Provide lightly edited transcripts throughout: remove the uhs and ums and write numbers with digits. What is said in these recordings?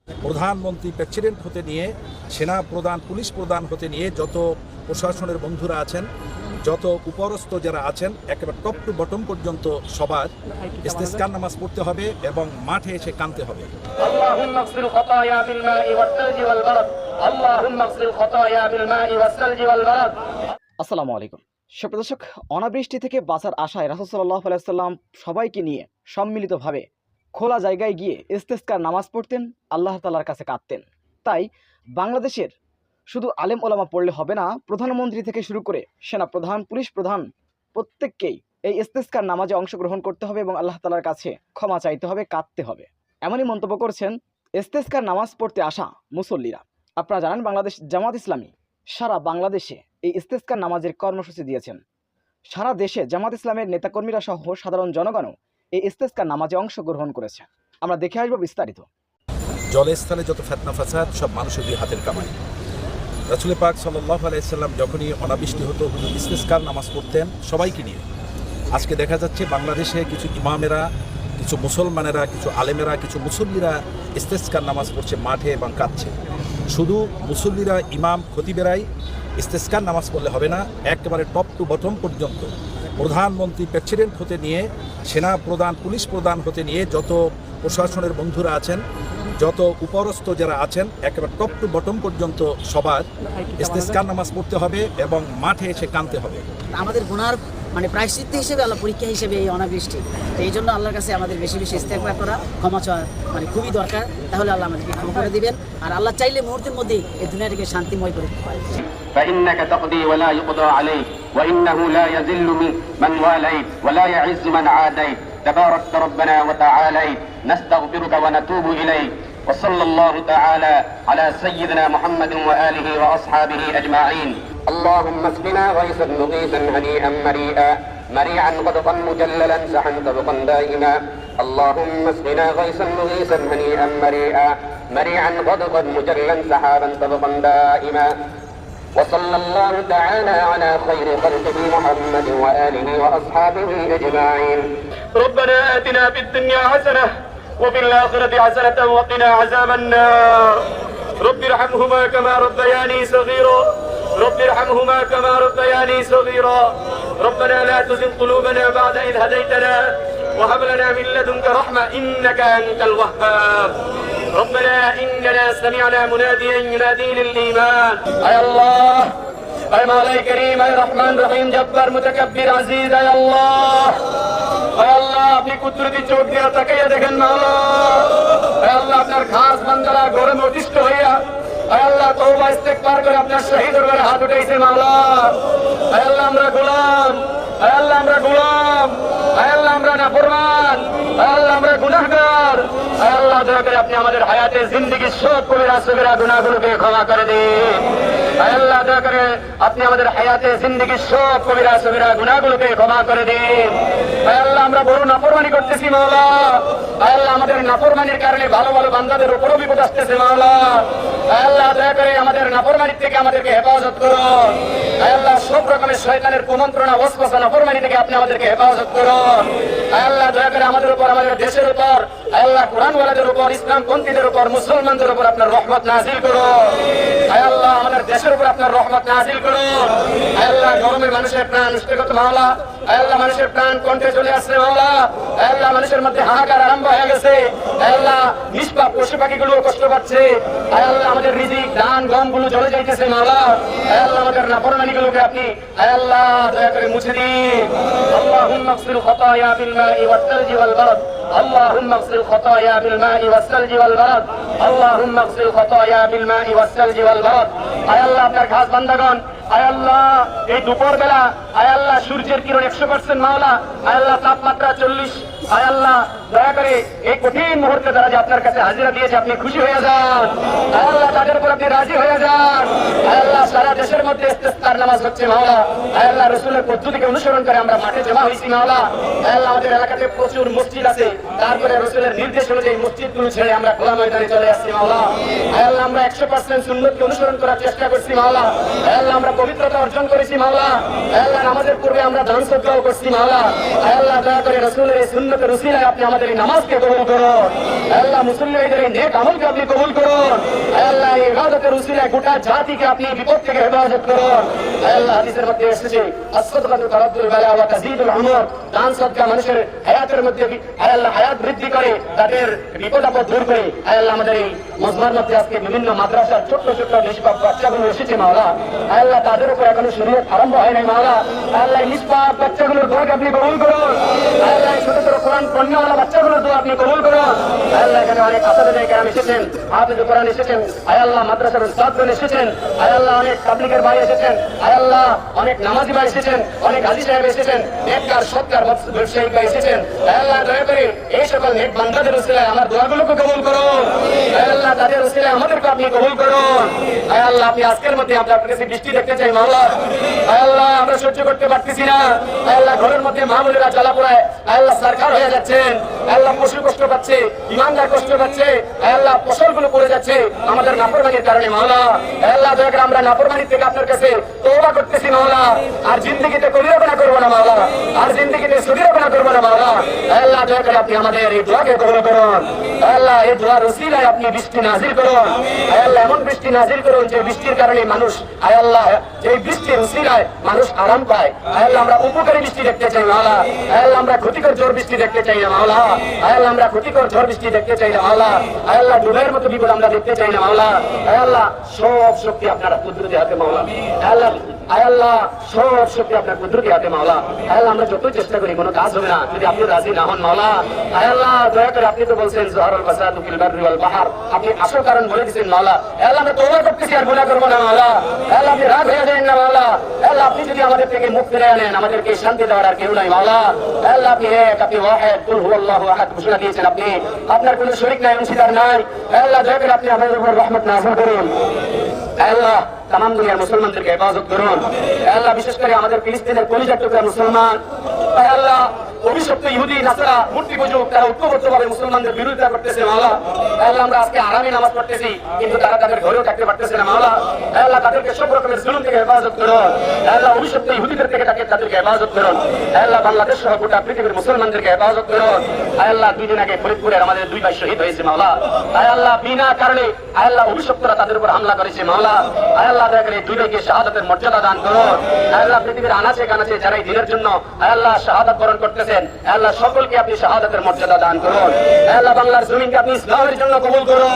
প্রধানমন্ত্রী প্রেসিডেন্ট হতে নিয়ে, সেনা প্রধান, পুলিশ প্রধান হতে নিয়ে যত প্রশাসনের বন্ধুরা আছেন, যত উপরস্থ যারা আছেন, একেবারে টপ টু বটম পর্যন্ত সবার ইস্তেসকার নামাজ পড়তে হবে এবং মাঠে এসে কাঁদতে হবে। আল্লাহুম্মা আগফির খাতায়া বিল মাই ওয়াস সালজি ওয়াল বারাদ। আল্লাহুম্মা আগফির খাতায়া বিল মাই ওয়াস সালজি ওয়াল বারাদ। আসসালামু আলাইকুম। সুপ্রিয় দর্শক, অনাবৃষ্টি থেকে বাঁচার আশায় রাসূল সাল্লাল্লাহু আলাইহি ওয়াসাল্লাম সবাইকে নিয়ে সম্মিলিতভাবে খোলা জায়গায় গিয়ে ইস্তেসকার নামাজ পড়তেন, আল্লাহ তাআলার কাছে কাঁদতেন। তাই বাংলাদেশের শুধু আলেম ওলামা পড়লে হবে না, প্রধানমন্ত্রী থেকে শুরু করে সেনা প্রধান, পুলিশ প্রধান প্রত্যেককেই এই ইস্তেসকার নামাজে অংশগ্রহণ করতে হবে এবং আল্লাহ তাআলার কাছে ক্ষমা চাইতে হবে, কাঁদতে হবে। এমনই মন্তব্য করছেন ইস্তেসকার নামাজ পড়তে আসা মুসল্লিরা। আপনারা জানেন, বাংলাদেশ জামাত ইসলামী সারা বাংলাদেশে এই ইস্তেসকার নামাজের কর্মসূচি দিয়েছেন। সারা দেশে জামাত ইসলামের নেতাকর্মীরা সহ সাধারণ জনগণও এই ইস্তেসকার নামাজে অংশগ্রহণ করেছে। আমরা দেখে আসবো বিস্তারিত। জলস্থলে যত ফিতনা ফাসাদ সব মানুষের দুই হাতের কামাই। রাসূল পাক সাল্লাল্লাহু আলাইহি সাল্লাম যখনই অনাবৃষ্টি হতো, হুজুর ইস্তেসকার নামাজ পড়তেন সবাইকে নিয়ে। আজকে দেখা যাচ্ছে বাংলাদেশে কিছু ইমামেরা, কিছু মুসলমানেরা, কিছু আলেমেরা, কিছু মুসল্লিরা ইস্তেসকার নামাজ পড়ছে মাঠে এবং কাঁদছে। শুধু মুসল্লিরা, ইমাম, খতিবেরাই ইস্তেসকার নামাজ পড়লে হবে না, একেবারে টপ টু বটম পর্যন্ত প্রধানমন্ত্রী প্রেসিডেন্ট হতে নিয়ে, সেনা প্রধান, পুলিশ প্রধান হতে নিয়ে যত প্রশাসনের বন্ধুরা আছেন, যত উপরস্থ যারা আছেন, একেবারে টপ টু বটম পর্যন্ত সবার ইস্তেসকার নামাজ পড়তে হবে এবং মাঠে এসে কাঁদতে হবে। আমাদের গুনার প্রায়শ্চিত্ত হিসেবে, আল্লাহ পরীক্ষা হিসেবে এই অনাবৃষ্টি, তো এই জন্য আল্লাহর কাছে আমাদের বেশি বেশি ইস্তেগফার করা, ক্ষমা চাওয়া খুবই দরকার। তাহলে আল্লাহ আমাদেরকে ক্ষমা করে দিবেন, আর আল্লাহ চাইলে মুহূর্তের মধ্যেই এই দুনিয়াটাকে শান্তিময় করে দিতে পারে। فإنك تقضي ولا يقضى عليك وإنه لا يذل من واليت ولا يعز من عاديت تبارك ربنا وتعاليت نستغفرك ونتوب إليك وصلى الله تعالى على سيدنا محمد وآله وأصحابه أجمعين. اللهم اسقنا غيثا مغيثا هنيئا مريئا مريعا غدقا مجللا سحا طبقا دائما. اللهم اسقنا غيثا مغيثا هنيئا مريئا مريعا غدقا مجللا سحابا طبقا دائما. وصلى الله تعالى على خير خلقه محمد وآله وأصحابه أجمعين. ربنا آتنا في الدنيا حسنة وفي الآخرة حسنة وقنا عذاب النار. رب ارحمهما كما ربياني صغيرا رب ارحمهما كما ربياني صغيرا. ربنا لا تزغ قلوبنا بعد إذ هديتنا وهب لنا من لدنك رحمة إنك أنت الوهاب. ربنا إننا سمعنا مناديا ينادي للإيمان. أي الله، أي مولاي كريم، أي رحمن رحيم جبار متكبر عزيز، أي الله، أي الله আপনি কুদরতি চোখ দিয়ে তাকাইয়া দেখেন মাওলা। আয় আল্লাহ, আপনার খাস বান্দারা গরমে অতিষ্ঠ হইয়া আয় আল্লাহ তওবা ইস্তেগফার করে আপনার শহীদ দরবারে হাত উঠাইছে মাওলা। আয় আল্লাহ, আমরা গোলাম, আয় আল্লাহ আমরা গোলাম, আয় আল্লাহ আমরা নাফরমান, আয় আল্লাহ আমরা গুনাহগার। আয় আল্লাহ, দয়া করে আপনি আমাদের হায়াতে জিন্দেগির সব কবিরা সগীরা গুনাহগুলোকে ক্ষমা করে দিন। আয় আল্লাহ, দয়া করে আপনি আমাদের হায়াতে জিন্দেগির সব কবিরা সগীরা গুনাহগুলোকে ক্ষমা করে দিন। আয় আল্লাহ, আমরা বড় নাফরমানি করতেছি মাওলা। আয় আল্লাহ, আমাদের নাফরমানির কারণে ভালো ভালো বান্দাদের উপরও বিপদ আসতেছে মাওলা। আয় আল্লাহ, দয়া করে আমাদের নাফরমানির থেকে আমাদেরকে হেফাজত করুন। আয় আল্লাহ, সব রকমের শয়তানের কুমন্ত্রণা, ওয়াসওয়াসা, নাফরমানি থেকে আপনি আমাদেরকে হেফাজত করুন। আয় আল্লাহ, দয়া করে আমাদের উপর, আমাদের দেশের উপর, আয় আল্লাহ কুরআনওয়ালাদের উপর, ইসলামপন্থীদের উপর, মুসলমানদের উপর আপনার রহমত নাযিল করুন। আয় আল্লাহ, আমাদের দেশের উপর আপনার রহমত নাযিল করুন। আয় আল্লাহ, গরমে মানুষের প্রাণ নষ্ট মাওলা। আয় আল্লাহ, মানুষের প্রাণ কণ্ঠে চলে আসছে মাওলা। আয় আল্লাহ, মানুষের মধ্যে হাহাকার আরম্ভ হয়ে গেছে। আয় আল্লাহ, নিষ্পাপ পশু পাখিগুলো কষ্ট পাচ্ছে। আয় আল্লাহ, আমাদের রিজিক, ধান, গম গুলো জ্বলে যাইতেছে মাওলা। আয় আল্লাহ, আমাদের নাফরমানিগুলোকে আপনি আয় আল্লাহ দয়া করে মুছে দিন। আল্লাহুম্মা আগফির খাতায়া বিল মাই ওয়াস সালজি ওয়াল বারাদ। আল্লাহুম্মা আগফির খাতায়া বিল মাই ওয়াস সালজি ওয়াল বারাদ। আল্লাহুম্মা আগফির খাতায়া বিল মাই ওয়াস সালজি ওয়াল বারাদ। আয় আল্লাহ, আপনার খাস বান্দাগণ, আয় আল্লাহ এই দুপুর বেলা আয় আল্লাহ সূর্যের কিরণ 100% মাওলা। আয় আল্লাহ, তাপমাত্রা 40। আয় আল্লাহ, দয়া করে এই কঠিন মুহূর্তে তারা যে আপনার কাছে হাজিরা দিয়েছে, আপনি খুশি হয়ে যান। আয় আল্লাহ, তাদের উপর আপনি রাজি হয়ে যান। আয় আল্লাহ, সারা দেশের মধ্যে ইস্তেসকার নামাজ হচ্ছে মাওলা। আয় আল্লাহ, রাসূলের পদ্ধতিকে অনুসরণ করে আমরা মাঠে জমা হইছি মাওলা। আয় আল্লাহ, আমাদের এলাকাতে প্রচুর মসজিদ আছে, তারপরে রাসূলের নির্দেশ অনুযায়ী মসজিদগুলো ছেড়ে আমরা খোলা ময়দানে চলে আসছি মাওলা। আয় আল্লাহ, আমরা 100% সুন্নতকে অনুসরণ করার চেষ্টা করছি মাওলা। আয় আল্লাহ, আমরা পবিত্রতা অর্জন করেছি মাওলা। আয় আল্লাহ, নামাজের পূর্বে আমরা দান সদকাও করছি মাওলা। আয় আল্লাহ, দয়া করে রাসূলের এই সুন্নত ইবাদতের উসিলায় আপনি আমাদের এই নামাজকে কবুল করুন। আল্লাহ মুসলিমদের এই নেক আমলকে আপনি কবুল করুন। আল্লাহ এই ইবাদতের উসিলায় গোটা জাতিকে আপনি বিপদ থেকে হেফাজত করুন। আল্লাহ হাদিসের মধ্যে এসেছে আসসাদাকাতু তারাদ্দুল বালা ওয়া তাজিদুল উমর, দান সদকা মানুষের হায়াতের মধ্যে আল্লাহ হায়াত বৃদ্ধি করে, তাদের বিপদ আপদ দূর করে। আল্লাহ আমাদের এই মজমার মধ্যে আজকে বিভিন্ন মাদ্রাসার ছোট্ট ছোট্ট নিষ্পাপ বাচ্চাগুলো এসেছে মাওলা। আল্লাহ তাদের উপর এখনো শরীয়ত আরম্ভ হয় নাই মাওলা। আল্লাহ নিষ্পাপ বাচ্চাগুলোর দোয়াকে আপনি কবুল করুন। আল্লাহ ছোট ছোট কোরআন পণ্যওয়ালা বাচ্চাগুলোর দোয়া আপনি কবুল করুন। আল্লাহ এখানে অনেক আসাদের কেরাম এসেছেন, হাফেজ কোরআন এসেছেন, আল্লাহ মাদ্রাসার উস্তাদগণ এসেছেন, আল্লাহ অনেক তাবলীগের ভাই এসেছেন, আল্লাহ অনেক নামাজি ভাই এসেছেন, অনেক হাজী সাহেব এসেছেন, নেককার সৎকার ব্যবসায়িক ভাই এসেছেন। আল্লাহ দয়া করে এই সকল নেক বান্দাদের উসিলায় আমার দোয়াগুলোকে কবুল করুন। আল্লাহ তাদের উসিলায় আমাদেরকে আপনি কবুল করুন। আল্লাহ আপনি আজকের মধ্যে আপনার কাছে বৃষ্টি দেখতে চাই মাওলা। আল্লাহ আমরা সহ্য করতে পারতেছি না। আল্লাহ ঘরের মধ্যে মা বোনেরা জ্বালা পোড়ায় আল্লাহ সরকার হয়ে যাচ্ছেন। আল্লাহ পশু কষ্ট পাচ্ছে, ইমানদার কষ্ট পাচ্ছে, আল্লাহ ফসলগুলো পড়ে যাচ্ছে আমাদের নাফরমানির কারণে মাওলা। আল্লাহ দয়া করে আমরা নাফরমানি থেকে আপনার কাছে তওবা করতেছি মাওলা। আর জিন্দেগিতে কবিরপনা করবো না মাওলা, আর জিন্দেগিতে সগীরপনা করবো না মাওলা। আল্লাহ দয়া করে আপনি আমাদের এই দোয়াকে কবুল করুন। আল্লাহ এই দোয়ার ওসিলায় আপনি বৃষ্টি নাজিল করুন। আল্লাহ এমন বৃষ্টি নাজিল করুন যে বৃষ্টির কারণে মানুষ আল্লাহ এই বৃষ্টির ওসিলায় মানুষ আরাম পায়। আল্লাহ আমরা উপকারী বৃষ্টি দেখতে চাই মাওলা। আল্লাহ আমরা ক্ষতিকর ঝড় বৃষ্টি দেখতে চাই না মাওলা। আল্লাহ আমরা ক্ষতিকর ঝড় বৃষ্টি দেখতে চাই না মাওলা। আল্লাহ ডুবের মতো বিপদ আমরা দেখতে চাই না মাওলা। আল্লাহ সব শক্তি আপনারা কুদরতি হাতে মাওলা। আল্লাহ আল্লাহ সব শক্তি আপনার কুদরতি হাতে মাওলা। আল্লাহ আমরা যতই চেষ্টা করি কোনো কাজ হবে না যদি আপনি রাজি না হন মাওলা। আল্লাহ দয়া করে আপনি তো বলছেন জহরুল ফাসাদু ফিল বাররি ওয়াল বাহর, আপনি আসল কারণ বলে দিয়েছেন মাওলা। আল্লাহ আমরা তওবা করতেছি আর গুনাহ করব না মাওলা। আল্লাহ আপনি রাগ হয়ে যাবেন না মাওলা। আল্লাহ আপনি যদি আমাদের থেকে মুখ ফিরিয়ে আনেন আমাদেরকে শান্তি দেওয়ার আর কেউ নাই মাওলা। আল্লাহ আপনি এক, আপনি ওয়াহিদ, কুল হুয়াল্লাহু আহাদ ঘোষণা দিয়েছেন, আপনি আপনার কোনো শরীক নাই, অংশীদার নাই। আল্লাহ দয়া করে আপনি আমাদের উপর রহমত নাযিল করুন। আল্লাহ তামাম দুনিয়ার মুসলমানদেরকে হেফাজত করুন। আল্লাহ বিশেষ করে আমাদের ফিলিস্তিনের কলিজার টুকরা মুসলমান, আল্লাহ অভিশপ্ত ইহুদি নাসারা মূর্তি পূজক তারা ঐক্যবদ্ধভাবে মুসলমানদের বিরোধিতা করতেছে মাওলা। আল্লাহ আমরা আজকে আরামে নামাজ পড়তেছি কিন্তু তারা তাদের ঘরেও থাকতে পারতেছে না মাওলা। আল্লাহ তাদেরকে সব রকমের জুলুম থেকে হেফাজত করুন। আল্লাহ অভিশপ্ত ইহুদিদের থেকে তাদেরকে হেফাজত করুন। আল্লাহ বাংলাদেশ সহ গোটা পৃথিবীর মুসলমানদেরকে হেফাজত করুন। আল্লাহ 2 দিন আগে ফরিদপুরের আমাদের 2 ভাই শহীদ হয়েছে মাওলা। আল্লাহ বিনা কারণে আল্লাহ অভিশপ্তরা তাদের উপর হামলা করেছে মাওলা। আল্লাহ দয়া করে 2 ভাইকে শাহাদাতের মর্যাদা দান করুন। আল্লাহ পৃথিবীর আনাচে কানাচে যারা এই দিনের জন্য আল্লাহ শাহাদাত বরণ করতেছেন আল্লাহ সকলকে আপনি শাহাদাতের মর্যাদা দান করুন। আল্লাহ বাংলার জমিনকে আপনি ইসলামের জন্য কবুল করুন।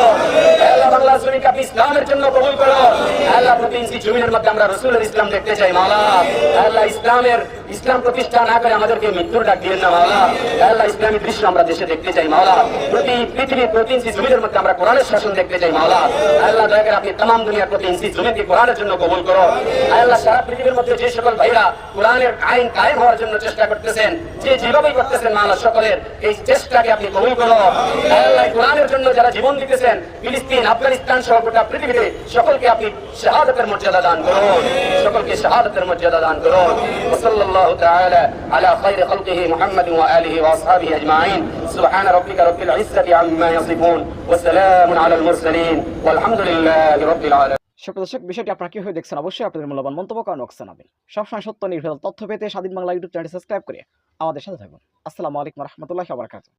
আল্লাহ বাংলার জমিনকে আপনি ইসলামের জন্য কবুল করুন। আল্লাহ প্রতি ইঞ্চি জমিনের মধ্যে আমরা রাসূলের ইসলাম দেখতে চাই মাওলা। আল্লাহ ইসলাম প্রতিষ্ঠা না করে আমাদেরকে মৃত্যুর ডাক দিয়েন না মাওলা। আল্লাহ ইসলামী দৃশ্য আমরা দেশে দেখতে চাই মাওলা। পৃথিবীর প্রতি ইঞ্চি জমিনের মধ্যে আমরা কোরআনের শাসন দেখতে চাই মাওলা। আল্লাহ দয়া করে আপনি तमाम দুনিয়ার প্রতি ইঞ্চি জমিনকে কোরআনের জন্য কবুল করুন। আল্লাহ সারা পৃথিবীর মধ্যে যে সকল ভাইরা কোরআনের আইন কায়েম হওয়ার জন্য চেষ্টা করতেছেন, যেভাবেই করতেছেন মাওলা, সকলের এই চেষ্টাকে আপনি কবুল করুন। আল্লাহ কোরআনের জন্য যারা জীবন দিতেছেন ফিলিস্তিন, আফগানিস্তান সহ গোটা পৃথিবীতে সকলকে আপনি শাহাদাতের মর্যাদা দান করুন। সকলকে শাহাদাতের মর্যাদা দান করুন। সাল্লাল্লাহু তাআলা আলা খায়রি খালকিহি মুহাম্মাদিন ওয়া আলিহি ওয়া আসহাবিহি আজমাইন। সুবহানা রাব্বিকা রাব্বিল ইজ্জাতি আম্মা ইয়াসিফুন ওয়া সালামুন আলাল মুরসালিন ওয়ালহামদুলিল্লাহি রাব্বিল আলামিন। সুপ্রিয় দর্শক, বিষয়টি আপনারা কিভাবে দেখছেন অবশ্যই আপনাদের মূল্যবান মন্তব্য করেন অবশ্যই জানাবেন। সবসময় সত্য নির্ভেজাল তথ্য পেতে স্বাধীন বাংলা ইউটিউব চ্যানেলটি সাবস্ক্রাইব করে আমাদের সাথে থাকুন। আসসালামু আলাইকুম ওয়া রাহমাতুল্লাহি ওয়া বারাকাতুহু।